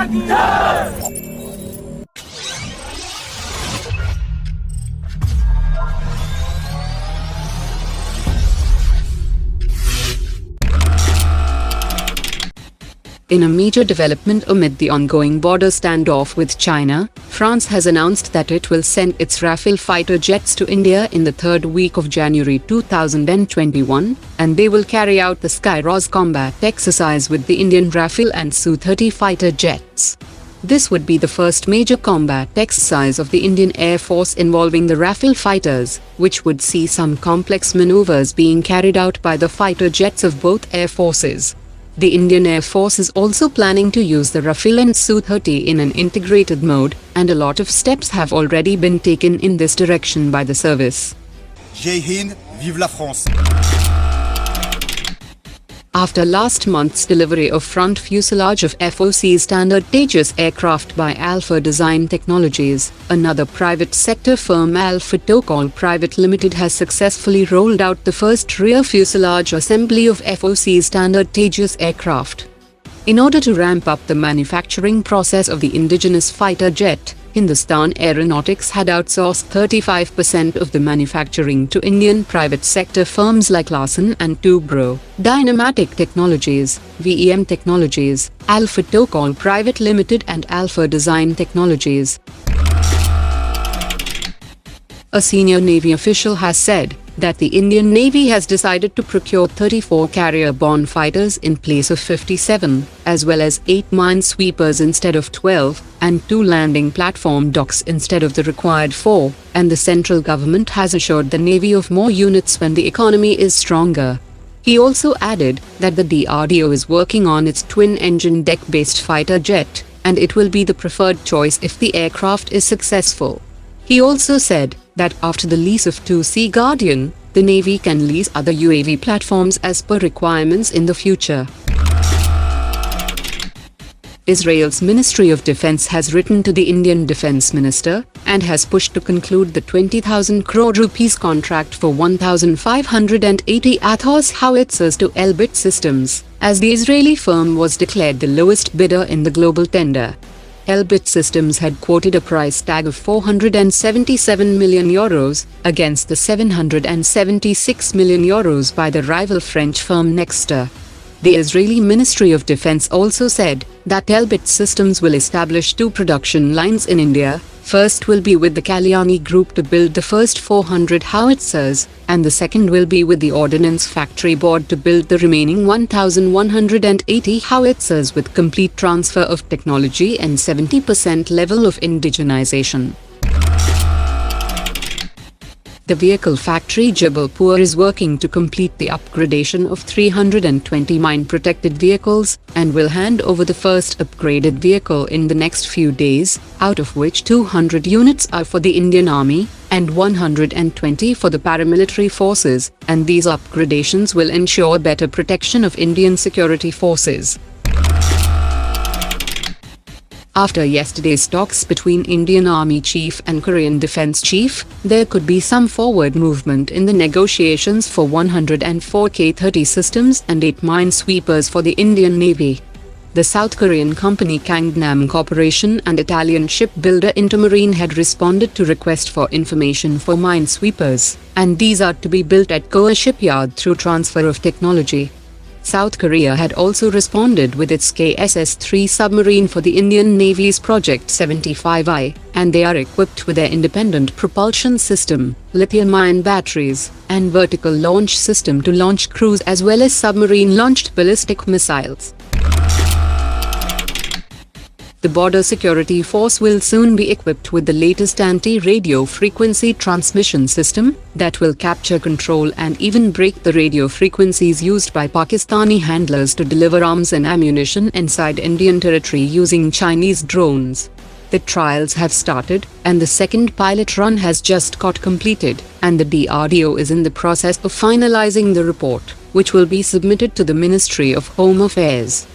In a major development amid the ongoing border standoff with China, France has announced that it will send its Rafale fighter jets to India in the third week of January 2021, and they will carry out the SKYROS combat exercise with the Indian Rafale and Su-30 fighter jets. This would be the first major combat exercise of the Indian Air Force involving the Rafale fighters, which would see some complex maneuvers being carried out by the fighter jets of both air forces. The Indian Air Force is also planning to use the Rafale and Su-30 in an integrated mode, and a lot of steps have already been taken in this direction by the service. Jai Hind, vive la France! After last month's delivery of front fuselage of FOC standard Tejas aircraft by Alpha Design Technologies, another private sector firm Alpha Tocol Private Limited has successfully rolled out the first rear fuselage assembly of FOC standard Tejas aircraft. In order to ramp up the manufacturing process of the indigenous fighter jet, Hindustan Aeronautics had outsourced 35% of the manufacturing to Indian private sector firms like Larsen & Toubro, Dynamatic Technologies, VEM Technologies, Alpha Tocol Private Limited and Alpha Design Technologies. A senior Navy official has said that the Indian Navy has decided to procure 34 carrier-borne fighters in place of 57, as well as 8 minesweepers instead of 12, and 2 landing platform docks instead of the required 4, and the central government has assured the Navy of more units when the economy is stronger. He also added that the DRDO is working on its twin-engine deck-based fighter jet, and it will be the preferred choice if the aircraft is successful. He also said that after the lease of 2 Sea Guardian, the Navy can lease other UAV platforms as per requirements in the future. Israel's Ministry of Defense has written to the Indian Defense Minister and has pushed to conclude the 20,000 crore rupees contract for 1,580 Athos Howitzers to Elbit Systems, as the Israeli firm was declared the lowest bidder in the global tender. Elbit Systems had quoted a price tag of €477 million against the €776 million by the rival French firm Nexter. The Israeli Ministry of Defense also said that Elbit Systems will establish 2 production lines in India. First will be with the Kalyani Group to build the first 400 howitzers, and the second will be with the Ordnance Factory Board to build the remaining 1,180 howitzers with complete transfer of technology and 70% level of indigenization. The vehicle factory Jodhpur is working to complete the upgradation of 320 mine-protected vehicles and will hand over the first upgraded vehicle in the next few days, out of which 200 units are for the Indian Army and 120 for the paramilitary forces, and these upgradations will ensure better protection of Indian security forces. After yesterday's talks between Indian Army Chief and Korean Defense Chief, there could be some forward movement in the negotiations for 104 K-30 systems and 8 minesweepers for the Indian Navy. The South Korean company Gangnam Corporation and Italian shipbuilder Intermarine had responded to request for information for minesweepers, and these are to be built at Korea shipyard through transfer of technology. South Korea had also responded with its KSS-3 submarine for the Indian Navy's Project 75I, and they are equipped with their independent propulsion system, lithium-ion batteries, and vertical launch system to launch cruise as well as submarine-launched ballistic missiles. The Border Security Force will soon be equipped with the latest anti-radio frequency transmission system that will capture, control and even break the radio frequencies used by Pakistani handlers to deliver arms and ammunition inside Indian territory using Chinese drones. The trials have started, and the second pilot run has just got completed, and the DRDO is in the process of finalizing the report, which will be submitted to the Ministry of Home Affairs.